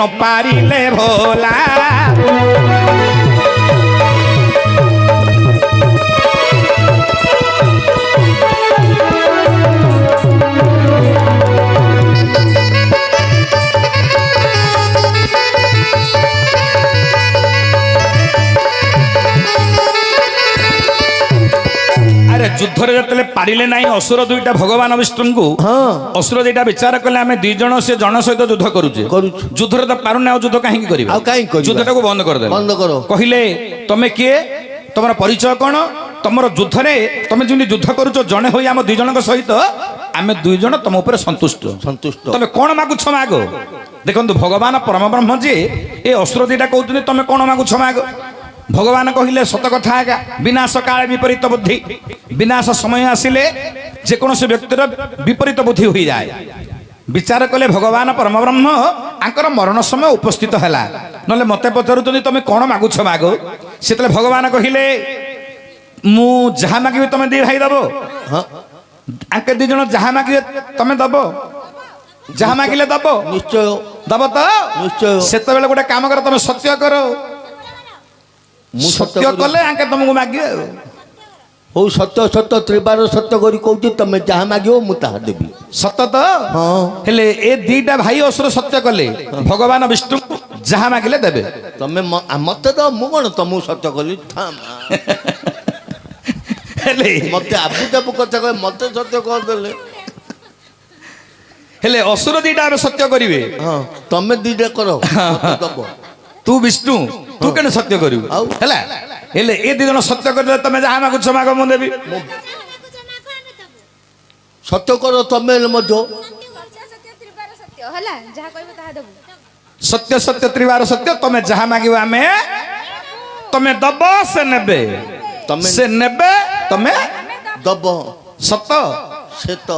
न पारिले भोला ଯୁଦ୍ଧରେ ଯେତେବେଳେ ପାରିଲେ ନାହିଁ ଅସୁର ଦୁଇଟା ଭଗବାନ ବିଷ୍ଣୁଙ୍କୁ ହଁ ଅସୁର ଦିଟା ବିଚାର କଲେ ଆମେ ଦି ଜଣ ସେ ଜଣ ସହିତ ଯୁଦ୍ଧ କରୁଛେ କରୁଛୁ। ଯୁଦ୍ଧରେ ତ ପାରୁନି ଆଉ ଯୁଦ୍ଧ କାହିଁକି କରିବା ଆଉ କାହିଁକି କରିବା? ଯୁଦ୍ଧଟାକୁ ବନ୍ଦ କରିଦେଲେ ବନ୍ଦ କର। କହିଲେ ତମେ କିଏ ତମର ପରିଚୟ କଣ ତମର ଯୁଦ୍ଧରେ ତମେ ଯେମିତି ଯୁଦ୍ଧ କରୁଛ ଜଣେ ହୋଇ ଆମ ଦି ଜଣଙ୍କ ସହିତ ଆମେ ଦୁଇ ଜଣ ତମ ଉପରେ ସନ୍ତୁଷ୍ଟ ସନ୍ତୁଷ୍ଟ। ତମେ କଣ ମାଗୁଛ ମାଗ ଦେଖନ୍ତୁ ଭଗବାନ ପରମ ବ୍ରହ୍ମ ଯିଏ ଏ ଅସୁର ଦିଟା କହୁଛନ୍ତି ତମେ କଣ ମାଗୁଛ ମାଗ ଭଗବାନ କହିଲେ ସତ କଥା ଆଜ୍ଞା ବିନାଶ କାଳେ ବିପରୀତ ବୁଦ୍ଧି ବିନାଶ ସମୟ ଆସିଲେ ଯେକୌଣସି ବ୍ୟକ୍ତିର ବିପରୀତ ବୁଦ୍ଧି ହୋଇଯାଏ ବିଚାର କଲେ ଭଗବାନ ପରମ ବ୍ରହ୍ମ ଆଙ୍କର ମରଣ ସମୟ ଉପସ୍ଥିତ ହେଲା ନହେଲେ ମତେ ପଚାରୁଛନ୍ତି ତମେ କଣ ମାଗୁଛ ମାଗ ସେତେବେଳେ ଭଗବାନ କହିଲେ ମୁଁ ଯାହା ମାଗିବି ତମେ ଦି ଭାଇ ଦବ ହଁ ଆଙ୍କେ ଦି ଜଣ ଯାହା ମାଗିବେ ତମେ ଦବ ଯାହା ମାଗିଲେ ଦବ ନିଶ୍ଚୟ ଦବ ତ ନିଶ୍ଚୟ। ସେତେବେଳେ ଗୋଟେ କାମ କର ତମେ ସତ୍ୟ କର ମୁଁ ସତ୍ୟ କଲେ ଆଙ୍କେ ତମକୁ ମାଗିବେ ଆଉ ହଉ ସତ୍ୟ ସତ୍ୟ ତ୍ରିବାର ସତ୍ୟ କରି କହୁଛି ତମେ ଯାହା ମାଗିବ ମୁଁ ତାହା ଦେବି। ସତ ତ ହଁ ହେଲେ ଏ ଦିଟା ଭାଇ ଅସୁର ସତ୍ୟ କଲେ ଭଗବାନ ବିଷ୍ଣୁ ଯାହା ମାଗିଲେ ଦେବେ ତମେ ମତେ ତ ମୁଁ କଣ ତମକୁ ସତ୍ୟ କଲି ହେଲେ ମତେ ଆବୁ ତାବୁ କଥା କହେ ମତେ ସତ୍ୟ କରିଦେଲେ ହେଲେ ଅସୁର ଦିଟା ଆମେ ସତ୍ୟ କରିବେ ହଁ ତମେ ଦିଟା କର ମତେ ଦବ। ତୁ ବିଷ୍ଣୁ ତୁ କେন ସତ୍ୟ କରିବୁ ଆଉ? ହେଲା ହେଲେ ଏ ଦି ଜଣ ସତ୍ୟ କରିଦେଲେ ତମେ ଯାହା ମାଗୁଛ ମାଗ ମୁଁ ଦେବି ସତ୍ୟ କର ତମେ ହେଲେ ମଧ୍ୟ ହେଲା ଯାହା କହିବ ତାହା ଦେବୁ ସତ୍ୟ ସତ୍ୟ ତ୍ରିବାର ସତ୍ୟ ତମେ ଯାହା ମାଗିବ ଆମେ ତମେ ଦବ ସେ ନେବେ ତମେ ସେ ନେବେ ତମେ ଦବ ସତ ସେ ତ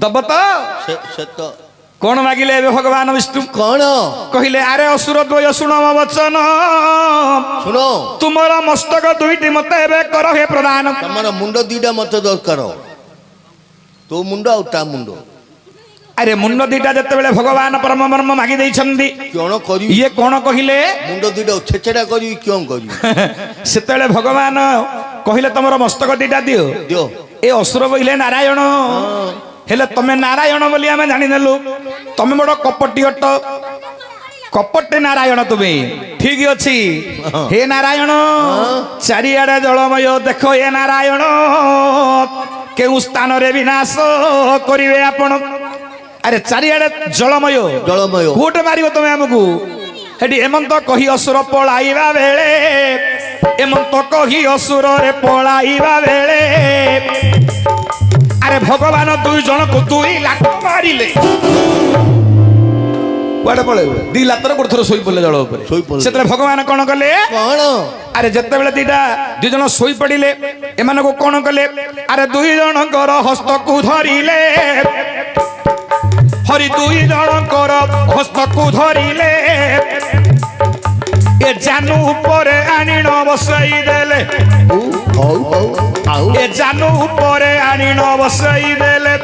ଦବ ତ ସେ ତ କଣ ମାଗିଲେ ଏବେ ଭଗବାନ ବିଷ୍ଣୁ କଣ କହିଲେ ଆରେ ଅସୁର ଦ୍ୱୟ ଶୁଣ ମୋ ବଚନ ଶୁଣ ତୁମର ମସ୍ତକ ଦୁଇଟି ମତେ ଏବେ କର ହେ ପ୍ରଦାନ ତମର ମୁଣ୍ଡ ଦିଟା ମତେ ଦରକାର ତୋ ମୁଣ୍ଡ ଆଉ ତା ମୁଣ୍ଡ ଆରେ ମୁଣ୍ଡ ଦିଟା ଯେତେବେଳେ ଭଗବାନ ପରମ ବ୍ରହ୍ମ ମାଗି ଦେଇଛନ୍ତି କଣ କରିବି ଇଏ କଣ କହିଲେ ମୁଣ୍ଡ ଦିଟା ଛେଚେଡା କରିବି କଣ କରିବି ସେତେବେଳେ ଭଗବାନ କହିଲେ ତମର ମସ୍ତକ ଦିଟା ଦିଅ ଦିଅ ଏ ଅସୁର କହିଲେ ନାରାୟଣ ହେଲେ ତମେ ନାରାୟଣ ବୋଲି ଆମେ ଜାଣିନେଲୁ ତମେ ବଡ କପଟି ଅଟ କପଟେ ନାରାୟଣ ତୁମେ ଠିକ ଅଛି ହେ ନାରାୟଣ ଚାରିଆଡେ ଜଳମୟ ଦେଖ ଏ ନାରାୟଣ କେଉଁ ସ୍ଥାନରେ ବିନାଶ କରିବେ ଆପଣ ଆରେ ଚାରିଆଡେ ଜଳମୟ ଜଳମୟ କୋଉଟେ ମାରିବ ତମେ ଆମକୁ ହେଠି ଏମନ୍ତ କହି ଅସୁର ପଳାଇବା ବେଳେ ଏମନ୍ତ କହି ଅସୁରରେ ପଳାଇବା ବେଳେ ଆରେ ଭଗବାନ ଦୁଇ ଜଣକୁ ଦୁଇ ଲାତ ମାରିଲେ କୁଆଡେ ପଳେଇବ ଦି ଲାତରେ ଗୋଟେ ଥର ଶୋଇ ପଡିଲେ ଜଳ ଉପରେ ଶୋଇପଡ଼ିଲେ। ସେତେବେଳେ ଭଗବାନ କଣ କଲେ କଣ ଆରେ ଯେତେବେଳେ ଦି ଜଣ ଶୋଇ ପଡିଲେ ଏମାନଙ୍କୁ କଣ କଲେ ଆରେ ଦୁଇ ଜଣଙ୍କର ହସ୍ତକୁ ଧରିଲେ ହରି ଦୁଇ ଜଣଙ୍କର ହସ୍ତକୁ ଧରିଲେ ଏ ଜାନୁ ଉପରେ ଆଣିଣ ବସାଇ ଦେଲେ ହଉ ହଉ ଆଉ ଏ ଜାନୁ ଉପରେ ଆଣିଣ ବସାଇ ଦେଲେ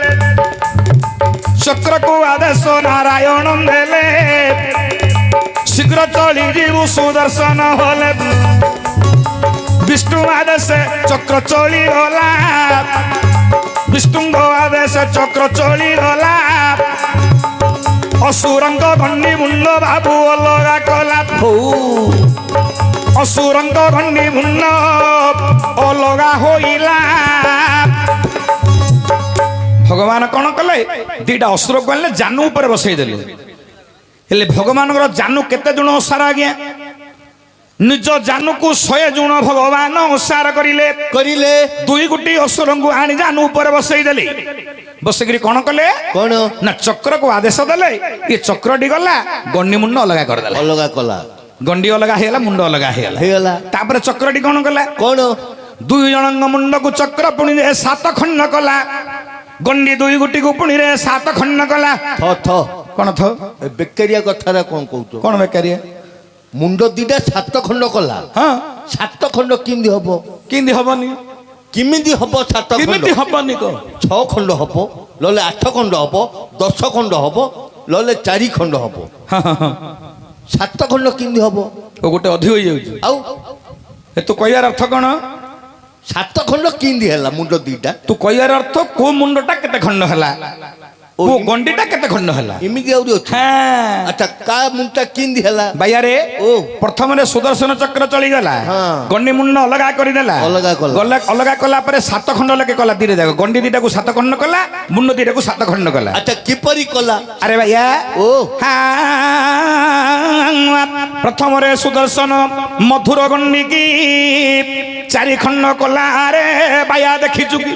ଚକ୍ରକୁ ଆଦେଶ ନାରାୟଣ ଦେଲେ ଶୀଘ୍ର ଚଳି ଯିବୁ ସୁଦର୍ଶନ ହଲେ ବିଷ୍ଣୁ ଆଦେଶ ଚକ୍ର ଚଳିଗଲା ବିଷ୍ଣୁଙ୍କ ଆଦେଶ ଚକ୍ର ଚଳିଗଲା ଅସୁରଙ୍କ ଗଣ୍ଡି ମୁଣ୍ଡ ବାବୁ ଅଲଗା କଲା ଅସୁରଙ୍କ ଗଣ୍ଡି ମୁଣ୍ଡ ଅଲଗା ହୋଇଲା ଭଗବାନ କଣ କଲେ ଦିଟା ଅସୁରକୁ ଆଣିଲେ ଜାନୁ ଉପରେ ବସେଇ ଦେଲେ ହେଲେ ଭଗବାନଙ୍କର ଜାନୁ କେତେ ଜଣ ଓସାର ଆଜ୍ଞା ନିଜ ଜାନୁକୁ 100 ଜଣ ଭଗବାନ ଓସାର କରିଲେ କରିଲେ ଦୁଇ ଗୋଟି ଅସୁରଙ୍କୁ ଆଣି ଜାନୁ ଉପରେ ବସେଇ ଦେଲେ ବସିକିରି କଣ କଲେ କଣ ନା ଚକ୍ରକୁ ଆଦେଶ ଦେଲେ ଏ ଚକ୍ରଟି ଗଲା ଗଣ୍ଡି ମୁଣ୍ଡ ଅଲଗା କରିଦେଲା ଅଲଗା କଲା ଗଣ୍ଡି ଅଲଗା ହେଇଗଲା ମୁଣ୍ଡ ଅଲଗା ହେଇଗଲା ହେଇଗଲା ତାପରେ ଚକ୍ରଟି କଣ କଲା କଣ ଦୁଇ ଜଣଙ୍କ ମୁଣ୍ଡକୁ ଚକ୍ର ପୁଣି 7 ଖଣ୍ଡ କଲା ଗଣ୍ଡି ଦୁଇ ଗୋଟିକୁ ପୁଣି 7 ଖଣ୍ଡ କଲା ଥ କଣ ଥ ଏ ବେକାରିଆ କଥାଟା କଣ କହୁଛ କଣ ବେକାରିଆ ମୁଣ୍ଡ ଦିଟା 7 ଖଣ୍ଡ କଲା ହଁ 7 ଖଣ୍ଡ କେମିତି ହବ କେମିତି ହବନି କେମିତି ହବ 7 ଖଣ୍ଡ କେମିତି ହବନି କ 6 ଖଣ୍ଡ ହବ ନହେଲେ 8 ଖଣ୍ଡ ହବ 10 ଖଣ୍ଡ ହବ ନହେଲେ 4 ଖଣ୍ଡ ହବ 7 ଖଣ୍ଡ କେମିତି ହବ ଓ ଗୋଟେ ଅଧିକ ହେଇଯାଉଛି ଆଉ ଏ ତୁ କହିବାର ଅର୍ଥ କଣ 7 ଖଣ୍ଡ କେମିତି ହେଲା ମୁଣ୍ଡ ଦିଟା ତୁ କହିବାର ଅର୍ଥ କୋଉ ମୁଣ୍ଡଟା କେତେ ଖଣ୍ଡ ହେଲା ପୁଅ ଗଣ୍ଡିଟା କେତେ ଖଣ୍ଡ ହେଲା ଏମିତି ଆହୁରି ଅଛି ହଁ ଆଚ୍ଛା କା ମୁଣ୍ଡଟା କିନ୍ତି ହେଲା ବାୟାରେ ଓ ପ୍ରଥମରେ ସୁଦର୍ଶନ ଚକ୍ର ଚଳିଗଲା ହଁ। ଗଣ୍ଡି ମୁଣ୍ଡ ଅଲଗା କରିଦେଲା ଅଲଗା କଲା। ଅଲଗା କଲା ପରେ 7 ଖଣ୍ଡ ଲେଖେ କଲା ଧୀରେ ଯାକ ଗଣ୍ଡି ଦିଟାକୁ 7 ଖଣ୍ଡ କଲା ମୁଣ୍ଡ ଦିଟାକୁ 7 ଖଣ୍ଡ କଲା ଆଚ୍ଛା କିପରି କଲା ଆରେ ବାୟା ଓ ପ୍ରଥମରେ ସୁଦର୍ଶନ ମଧୁର ଗଣ୍ଡି କି 4 ଖଣ୍ଡ କଲା ଆରେ ବାୟା ଦେଖିଛୁ କି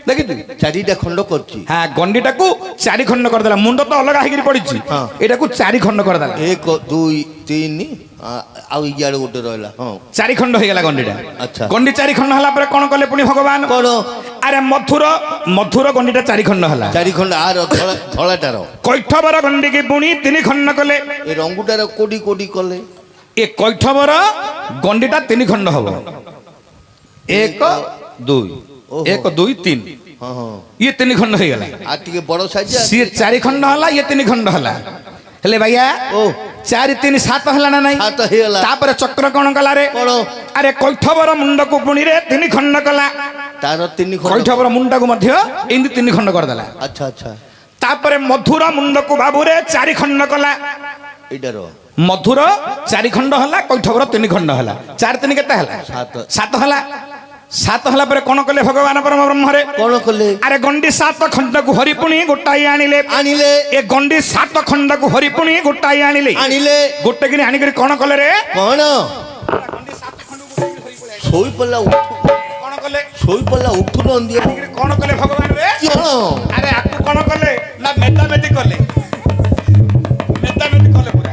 ଦେଖିଛୁ ଚାରିଟା ଖଣ୍ଡ କରୁଛି হ্যাঁ গন্ডিটাকু 4 খণ্ড করে দিলা মুন্ড তো অলগা হইকি পড়িছি হ্যাঁ। এটাকু 4 খণ্ড করে দিলা 1 2 3 ଆଉ ଇଆଡେ ଗୋଟେ ରହିଲା ହଁ 4 ଖଣ୍ଡ ହେଇଗଲା ଗଣ୍ଡିଟା ଆଚ୍ଛା। ଗଣ୍ଡି 4 ଖଣ୍ଡ ହେଲା ପରେ କୋଣ କଲେ ପୁଣି ଭଗବାନ କଣ ଆରେ ମଧୁର ଗଣ୍ଡିଟା 4 ଖଣ୍ଡ ହେଲା ଚାରି ଖଣ୍ଡ ଆର ଧଳାଟାର କୈଠବର ଗଣ୍ଡି କି ପୁଣି 3 ଖଣ୍ଡ କଲେ ଏ ରଙ୍ଗୁଟାର କୋଡି କୋଡି କଲେ ଏ କୈଠବର ଗଣ୍ଡିଟା 3 ଖଣ୍ଡ ହବ 1 2 1 2 3 ହଁ ହଁ ଇଏ 3 ଖଣ୍ଡ ହେଇଗଲା ଆଉ ଟିକେ ବଡ ସାଇଜ ସିଏ 4 ଖଣ୍ଡ ହେଲା ଇଏ 3 ଖଣ୍ଡ ହେଲା ହେଲେ ଭାଇଆ ଓ 4 3 7 ହେଲା ନା ନାହିଁ ହାତ ହେଇଗଲା ତାପରେ ଚକ୍ର କଣ କଲା ରେ କଣ ଆରେ କୈଠବର ମୁଣ୍ଡକୁ ପୁଣିରେ 3 ଖଣ୍ଡ କଲା ତାର 3 ଖଣ୍ଡ କୈଠବର ମୁଣ୍ଡକୁ ମଧ୍ୟ ଏମିତି 3 ଖଣ୍ଡ କରିଦେଲା ଆଚ୍ଛା ଆଚ୍ଛା ତାପରେ ମଧୁର ମୁଣ୍ଡକୁ ବାବୁରେ 4 ଖଣ୍ଡ କଲା ଏଇଟାର ମଧୁର 4 ଖଣ୍ଡ ହେଲା କୈଠବର 3 ଖଣ୍ଡ ହେଲା 4 3 କେତେ ହେଲା 7 ହେଲା 7 ହେଲା ପରେ କଣ କଲେ ଭଗବାନ ପରମ ବ୍ରହ୍ମରେ କଣ କଲେ ଆରେ ଗଣ୍ଡି 7 ଖଣ୍ଡକୁ ହରିପୁଣି ଗୋଟାଇ ଆଣିଲେ ଏ ଗଣ୍ଡି 7 ଖଣ୍ଡକୁ ହରିପୁଣି ଗୋଟାଇ ଆଣିଲେ ଗୋଟେ କିନି ଆଣିକରି କଣ କଲେ ରେ କଣ ଶୋଇ ପଡିଲା କଣ କଲେ ଶୋଇ ପଡିଲା ଉଠୁନ ଦିଅ କଣ କଲେ ଭଗବାନ ରେ କଣ ଆରେ ଆକୁ କଣ କଲେ ନା ମେଦାମେଦି କଲେ ପୁରା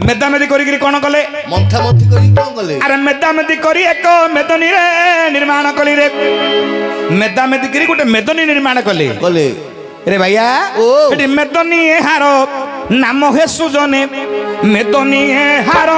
ମେଦାମେଦି କରିକିରି କଣ କଲେ ମନ୍ଥା ମନ୍ଥି କରି କଣ କଲେ ଆରେ ମେଦାମେଦି କରି ଏକ ମେଦନୀରେ ନିର୍ମାଣ କଲିରେ ମେଦାମେଦି କରି ଗୋଟେ ମେଦନୀ ନିର୍ମାଣ କଲେ ରେ ଭାଇଆ ଏଠି ମେଦନୀ ହାର ନାମ ହେ ସୁଜନେ ମେଦନୀ ହାର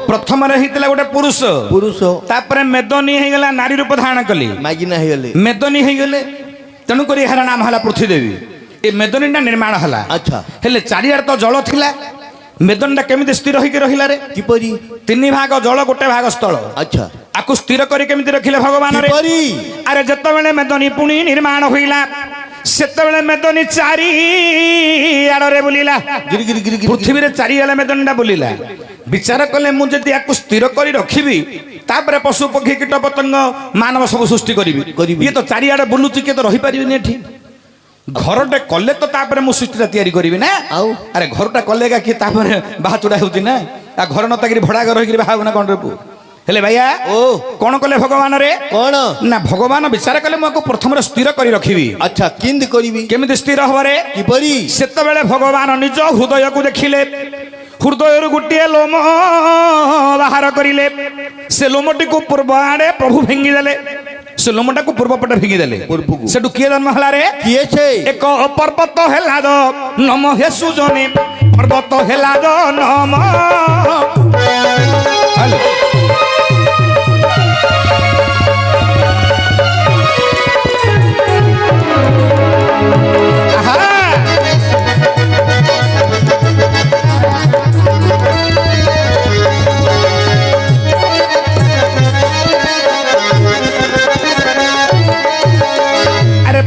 ପ୍ରଥମରେ ହେଇଥିଲା ଗୋଟେ ପୁରୁଷ ତାପରେ ମେଦନୀ ହେଇଗଲା ନାରୀ ରୂପ ଧାରଣ କଲି ମାଗିନା ହେଇଗଲେ ମେଦନୀ ହେଇଗଲେ ତେଣୁ କରି ଏହାର ନାମ ହେଲା ପୃଥ୍ୱୀ ଦେବୀ ଏ ମେଦନୀଟା ନିର୍ମାଣ ହେଲା ଆଚ୍ଛା ହେଲେ ଚାରିଆଡେ ତ ଜଳ ଥିଲା ମେଦନୀଟା କେମିତି ସ୍ଥିର ହେଇକି ରହିଲା ରେ କିପରି 3 ଭାଗ ଜଳ ଗୋଟେ ଭାଗ ସ୍ଥଳ ଆଚ୍ଛା ଆକୁ ସ୍ଥିର କରି କେମିତି ରଖିଲେ ଭଗବାନ ରେ ଆରେ ଯେତେବେଳେ ମେଦନୀ ପୁଣି ନିର୍ମାଣ ହୋଇଲା ସେତେବେଳେ ମେଦନୀ 4 ଆଡରେ ବୁଲିଲା ପୃଥିବୀରେ 4 ଆଡେ ମେଦନୀଟା ବୁଲିଲା ବିଚାର କଲେ ମୁଁ ଯଦି ୟାକୁ ସ୍ଥିର କରି ରଖିବି ତାପରେ ପଶୁ ପକ୍ଷୀ କୀଟ ପତଙ୍ଗ ମାନବ ସବୁ ସୃଷ୍ଟି କରିବି ଇଏ ତ 4 ଆଡେ ବୁଲୁଛି କିଏ ତ ରହିପାରିବେନି ଏଠି ଘରଟେ କଲେ ତ ତାପରେ ମୁଁ ସୃଷ୍ଟିଟା ତିଆରି କରିବି ନା ଆଉ ଆରେ ଘରଟା କଲେଗା କିଏ ତାପରେ ବାହା ଚୁଡା ହେଉଛି ନା ଆଉ ଘର ନତାକିରି ଭଡା ଘର ହେଇକିରି ବାହା ହବ ନା କଣ ରେ ପୁଅ ହେଲେ ଭାଇଆ କଣ କଲେ ଭଗବାନ ରେ କଣ ନା ଭଗବାନ ବିଚାର କଲେ ମୁଁ ଆକୁ ପ୍ରଥମରେ ସ୍ଥିର କରି ରଖିବି ଆଚ୍ଛା କେମିତି କରିବି କେମିତି ସ୍ଥିର ହବରେ କିପରି ସେତେବେଳେ ଭଗବାନ ନିଜ ହୃଦୟକୁ ଦେଖିଲେ ହୃଦୟରୁ ଗୋଟିଏ ଲୋମ ବାହାର କରିଲେ ସେ ଲୋମଟିକୁ ପୂର୍ବ ଆଡେ ପ୍ରଭୁ ଭାଙ୍ଗିଦେଲେ ସେ ଲୋମଟାକୁ ପୂର୍ବ ପଟେ ଭାଙ୍ଗିଦେଲେ ସେଠୁ କିଏ ଜନ୍ମ ହେଲା ରେ କିଏ ସେ ଏକ ପର୍ବତ ହେଲା ଦ ନମ ହେ ସୁଜନେ ପର୍ବତ ହେଲା ଦ ନମ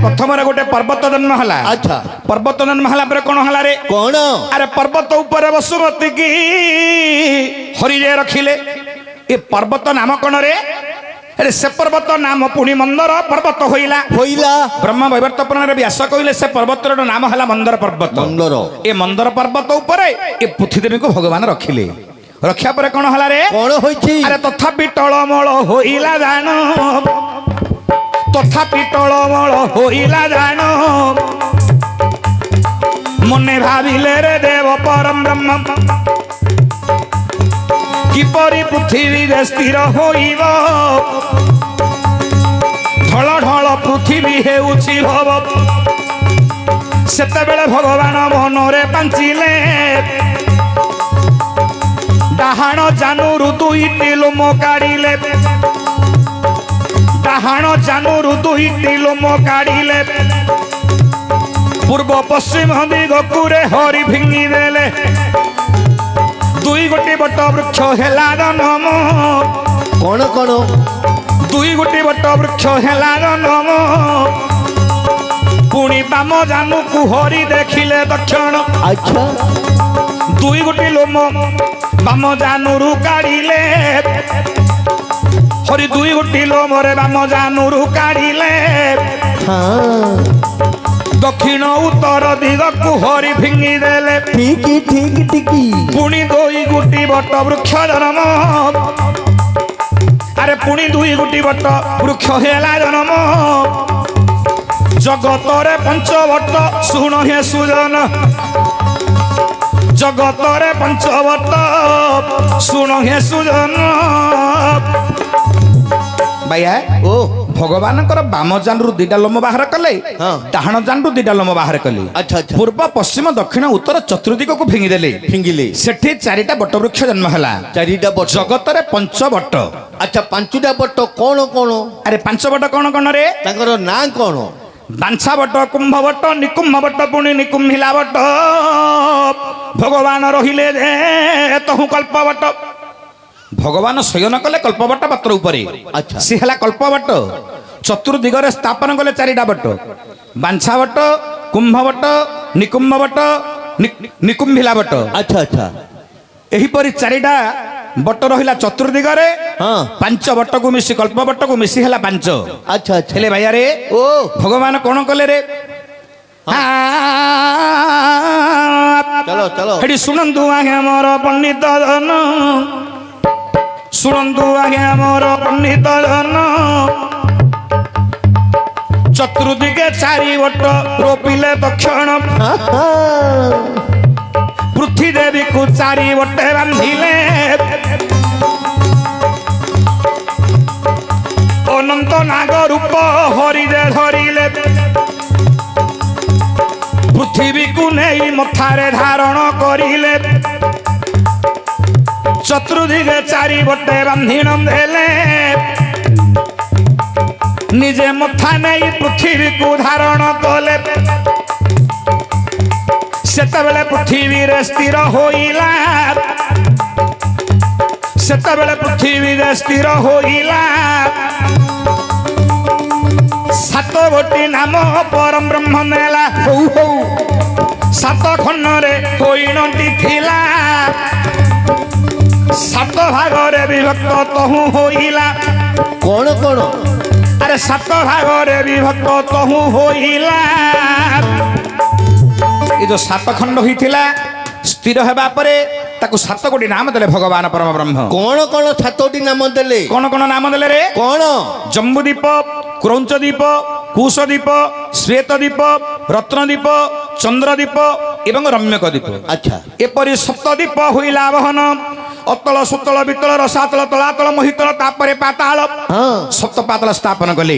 ପ୍ରଥମରେ ଗୋଟେ ପର୍ବତ ଜନ୍ମ ହେଲା ଆଚ୍ଛା ପର୍ବତ ଜନ୍ମ ହେଲା ପରେ କଣ ହେଲା ରେ କଣ ଆରେ ପର୍ବତ ଉପରେ ବସୁମତୀ କି ହରିରେ ରଖିଲେ ଏ ପର୍ବତ ନାମ କଣ ରେ ଆରେ ସେ ପର୍ବତ ନାମ ପୁଣି ମନ୍ଦର ପର୍ବତ ହୋଇଲା ବ୍ରହ୍ମ ବୈବର୍ତ ପୁରାଣରେ ବ୍ୟାସ କହିଲେ ସେ ପର୍ବତର ନାମ ହେଲା ମନ୍ଦର ପର୍ବତ ଏ ମନ୍ଦର ପର୍ବତ ଉପରେ ଏ ପୃଥ୍ୱୀ ଦେବୀଙ୍କୁ ଭଗବାନ ରଖିଲେ ରଖିବା ପରେ କଣ ହେଲା ରେ କଣ ହୋଇଛି ଆରେ ତଥାପି ଟଳମଳ ହୋଇଲା ଜାଣ তথাপি টলমল হইলা জান মনে ভাবিলে রে দেব পরম ব্রহ্ম কিপরি পৃথিবীরে স্থির হইব ঢল ঢল পৃথিবী হেউছি ভব ସେତେବେଳେ ଭଗବାନ ମନରେ ପାଞ୍ଚିଲେ ଡାହାଣ ଜାନୁରୁ ଦୁଇଟି ଲୋମ କାଢିଲେ ଡାହାଣ ଜାନୁରୁ ଦୁଇଟି ଲୋମ କାଢିଲେ ପୂର୍ବ ପଶ୍ଚିମ ଦିଗକୁ ରେ ହରି ଫିଙ୍ଗି ଦେଲେ ଦୁଇ ଗୋଟି ବଟ ବୃକ୍ଷ ହେଲା ଜନମ କଣ କଣ ଦୁଇ ଗୋଟି ବଟ ବୃକ୍ଷ ହେଲା ଜନମ ପୁଣି ବାମ ଜାନୁକୁ ହରି ଦେଖିଲେ ଦକ୍ଷିଣ ଆଚ୍ଛା ଦୁଇ ଗୋଟି ଲୋମ ବାମ ଜାନୁରୁ କାଢିଲେ ହରି ଦୁଇ ଗୋଟି ଲୋମରେ ବାମ ଜାନୁରୁ କାଢିଲେ ହଁ ଦକ୍ଷିଣ ଉତ୍ତର ଦିଗକୁ ହରି ଫିଙ୍ଗି ଦେଲେ ଠିକ ପୁଣି ଦୁଇ ଗୋଟି ବଟ ବୃକ୍ଷ ଜନ୍ମ ଆରେ ପୁଣି ଦୁଇ ଗୋଟି ବଟ ବୃକ୍ଷ ହେଲା ଜନ୍ମ ଜଗତରେ ପଞ୍ଚବଟ ଶୁଣ ହେ ସୁଜନ ଜଗତରେ ପଞ୍ଚବଟ ଶୁଣ ହେ ସୁଜନ ଭାଇଆ ଓ ଭଗବାନଙ୍କର ବାମ ଜାନରୁ ଦିଟା ଲୋମ ବାହାର କଲେ ହଁ। ଡାହାଣ ଜାନରୁ ଦିଟା ଲୋମ ବାହାର କଲେ ଆଚ୍ଛା ଆଚ୍ଛା ପୂର୍ବ ପଶ୍ଚିମ ଦକ୍ଷିଣ ଉତ୍ତର ଚତୁର୍ଦିଗକୁ ଫିଙ୍ଗି ଦେଲେ ଫିଙ୍ଗିଲେ ସେଠି ଚାରିଟା ବଟବୃକ୍ଷ ଜନ୍ମ ହେଲା ଚାରିଟା ବଟ ଜଗତରେ ପଞ୍ଚବଟ ଆଚ୍ଛା ପାଞ୍ଚଟା ବଟ କଣ କଣ ଆରେ ପାଞ୍ଚ ବଟ କଣ କଣ ରେ ତାଙ୍କର ନାଁ କଣ ବାଂଛା ବଟ କୁମ୍ଭ ବଟ ନିକୁମ୍ଭ ବଟ ପୁଣି ନିକୁମ୍ଭିଲା ବଟ ଭଗବାନ ରହିଲେ ଯେ ତହୁ କଳ୍ପ ବଟ ଭଗବାନ ଶୟନ କଲେ କଳ୍ପବଟ ପତ୍ର ଉପରେ ଆଚ୍ଛା। ସେ ହେଲା କଳ୍ପବଟ ଚତୁର୍ଦିଗରେ ସ୍ଥାପନ କଲେ ଚାରିଟା ବଟ ବାଂଛା ବଟ କୁମ୍ଭ ବଟ ନିକୁମ୍ଭ ବଟ ନିକୁମ୍ଭିଲା ବଟ ଆଚ୍ଛା ଆଚ୍ଛା ଏହିପରି ଚାରିଟା ବଟ ରହିଲା ଚତୁର୍ଦିଗରେ ହଁ ପାଞ୍ଚ ବଟକୁ ମିଶି କଳ୍ପବଟକୁ ମିଶି ହେଲା ପାଞ୍ଚ ଆଚ୍ଛା ଆଚ୍ଛା ହେଲେ ଭାଇଆରେ ଓ ଭଗବାନ କଣ କଲେ ରେ ଚଲୋ ଚଲୋ ହେଠି ଶୁଣନ୍ତୁ ଆଜ୍ଞା ମୋର ପଣ୍ଡିତ ଜନ ଶୁଣନ୍ତୁ ଆଜ୍ଞା ମୋର ପଣ୍ଡିତ ଜନ ଚତୁର୍ଦିକେ ଚାରି ବଟ ରୋପିଲେ ଦକ୍ଷିଣ ପୃଥ୍ୱୀ ଦେବୀକୁ ଚାରି ବଟେ ବାନ୍ଧିଲେ ଅନନ୍ତ ନାଗ ରୂପ ହରିରେ ଧରିଲେ ପୃଥିବୀକୁ ନେଇ ମଥାରେ ଧାରଣ କରିଲେ ଚତୁର୍ଦିକେ ଚାରି ବଟେ ବାନ୍ଧିଣ ଦେଲେ ନିଜେ ମଥା ନେଇ ପୃଥିବୀକୁ ଧାରଣ କଲେ ସେତେବେଳେ ପୃଥିବୀରେ ସ୍ଥିର ହୋଇଲା ସେତେବେଳେ ପୃଥିବୀରେ ସ୍ଥିର ହୋଇଲା ସାତ ଗୋଟି ନାମ ପରମ ବ୍ରହ୍ମ ନେଲା ହଉ ହଉ ସାତ ଖଣ୍ଡରେ ହୋଇଣଟି ଥିଲା ସାତ ଭାଗରେ ବିଭକ୍ତ ତହୁ ହୋଇଲା କଣ କଣ ଆରେ ସାତ ଭାଗରେ ବିଭକ୍ତ ତହୁ ହୋଇଲା ଏ ଯୋଉ ସାତ ଖଣ୍ଡ ହୋଇଥିଲା ସ୍ଥିର ହେବା ପରେ ତାକୁ ସାତ ଗୋଟି ନାମ ଦେଲେ ଭଗବାନ ପରମ ବ୍ରହ୍ମ କଣ କଣ ସାତଟି ନାମ ଦେଲେ କଣ କଣ ନାମ ଦେଲେ ରେ କଣ ଜମ୍ବୁଦୀପ କ୍ରୌଞ୍ଚ ଦୀପ କୁଶ ଦୀପ ଶ୍ଵେତ ଦୀପ ରତ୍ନ ଦୀପ ଚନ୍ଦ୍ର ଦୀପ ଏବଂ ରମ୍ୟକ ଦୀପ ଆଚ୍ଛା ଏପରି ସପ୍ତ ଦୀପ ହୋଇଲା ବହନ ଅତଳ ସୁତଳ ବିତଳ ରସାତଳ ତଳାତଳ ମହିତଳ ତାପରେ ପାତାଳ ହଁ ସପ୍ତ ପାତାଳ ସ୍ଥାପନ କଲେ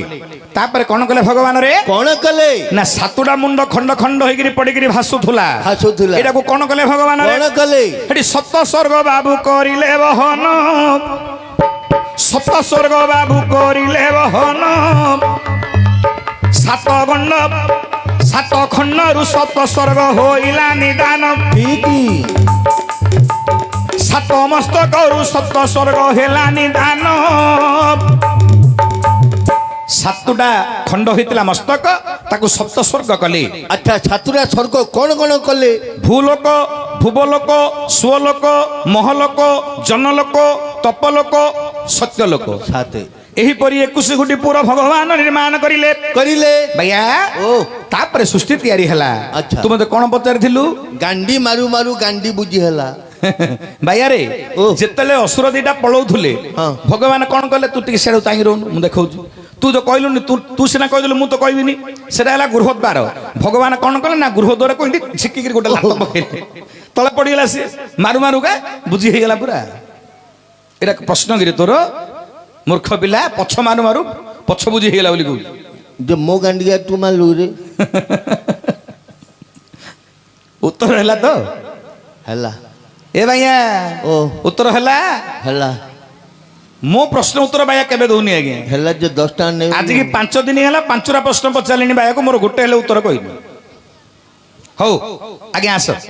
ତାପରେ କଣ କଲେ ଭଗବାନ ରେ କଣ କଲେ ନା ସାତୁଟା ମୁଣ୍ଡ ଖଣ୍ଡ ଖଣ୍ଡ ହେଇକିରି ପଡିକିରି ଭାସୁଥିଲା ହାସୁଥିଲା ଏଟାକୁ କଣ କଲେ ଭଗବାନ ରେ କଣ କଲେ ଏଠି ସପ୍ତ ସ୍ୱର୍ଗ ବାବୁ କରିଲେ ବହନ ସପ୍ତ ସ୍ୱର୍ଗ ବାବୁ କରିଲେ ବହନ ସାତ ଗଣ୍ଡ ସାତ ଖଣ୍ଡରୁ ସପ୍ତ ସ୍ୱର୍ଗ ହୋଇଲା ନିଦାନ ଠିକ ସାତ ମସ୍ତକରୁ ସପ୍ତ ସ୍ୱର୍ଗ ହେଲା ନିଦାନ ସାତଟା ଖଣ୍ଡ ହୋଇଥିଲା ମସ୍ତକ ତାକୁ ସପ୍ତ ସ୍ୱର୍ଗ କଲେ ଆଚ୍ଛା ସାତଟା ସ୍ୱର୍ଗ କଣ କଣ କଲେ ଭୂଲୋକ ଭୁବଲୋକ ସ୍ୱଲୋକ ମହଲୋକ ଜନଲୋକ ତପଲୋକ ସତ୍ୟଲୋକ ସାତେ ଏହିପରି 21 ଗୋଟି ପୁର ଭଗବାନ ନିର୍ମାଣ କରିଲେ କରିଲେ ଭାଇଆ ଓ ତାପରେ ସୃଷ୍ଟି ତିଆରି ହେଲା ଆଚ୍ଛା। ତୁ ମତେ କଣ ପଚାରିଥିଲୁ ଗାଣ୍ଡି ମାରୁ ମାରୁ ଗାଣ୍ଡି ବୁଝି ହେଲା ଭାଇଆରେ ଓ। ଯେତେବେଳେ ଅସୁର ଦିଟା ପଳଉଥିଲେ ହଁ। ଭଗବାନ କଣ କଲେ ତୁ ଟିକେ ସିଆଡୁ ଚାହିଁ ରହୁନୁ ମୁଁ ଦେଖଉଛି ତୁ ତ କହିଲୁନି ତୁ ସିନା କହିଦେଲୁ ମୁଁ ତ କହିବିନି ସେଟା ହେଲା ଗୃହଦ୍ୱାର ଭଗବାନ କଣ କଲେ ନା ଗୃହଦ୍ୱାର କହିଲି ଛିକିକିରି ଗୋଟେ ଲାତ ପକେଇଲେ ତଳେ ପଡିଗଲା ସିଏ ମାରୁ ମାରୁକା ବୁଝି ହେଇଗଲା ପୁରା ଏଟା ପ୍ରଶ୍ନଗିରି ତୋର ମୂର୍ଖ ପିଲା ପଛ ମାରୁ ମାରୁ ପଛ ବୁଝି ହେଇଗଲା ବୋଲି କହୁଛୁ ଯେ ମୋ ଗାଣ୍ଡିଆ ତୁ ମାଲୁ ରେ ଉତ୍ତର ହେଲା ତ ହେଲା ଏ ଭାଇଆ ଓ ଉତ୍ତର ହେଲା ହେଲା ମୋ ପ୍ରଶ୍ନ ଉତ୍ତର ବାୟା କେବେ ଦଉନି ଆଜ୍ଞା ହେଲା ଯେ 10 ଟଙ୍କା ନେବି ଆଜିକି 5 ଦିନ ହେଲା 5ଟା ପ୍ରଶ୍ନ ପଚାରିଲିଣି ବାୟାକୁ ମୋର ଗୋଟେ ହେଲେ ଉତ୍ତର କହିନି ହଉ ଆଜ୍ଞା ଆସ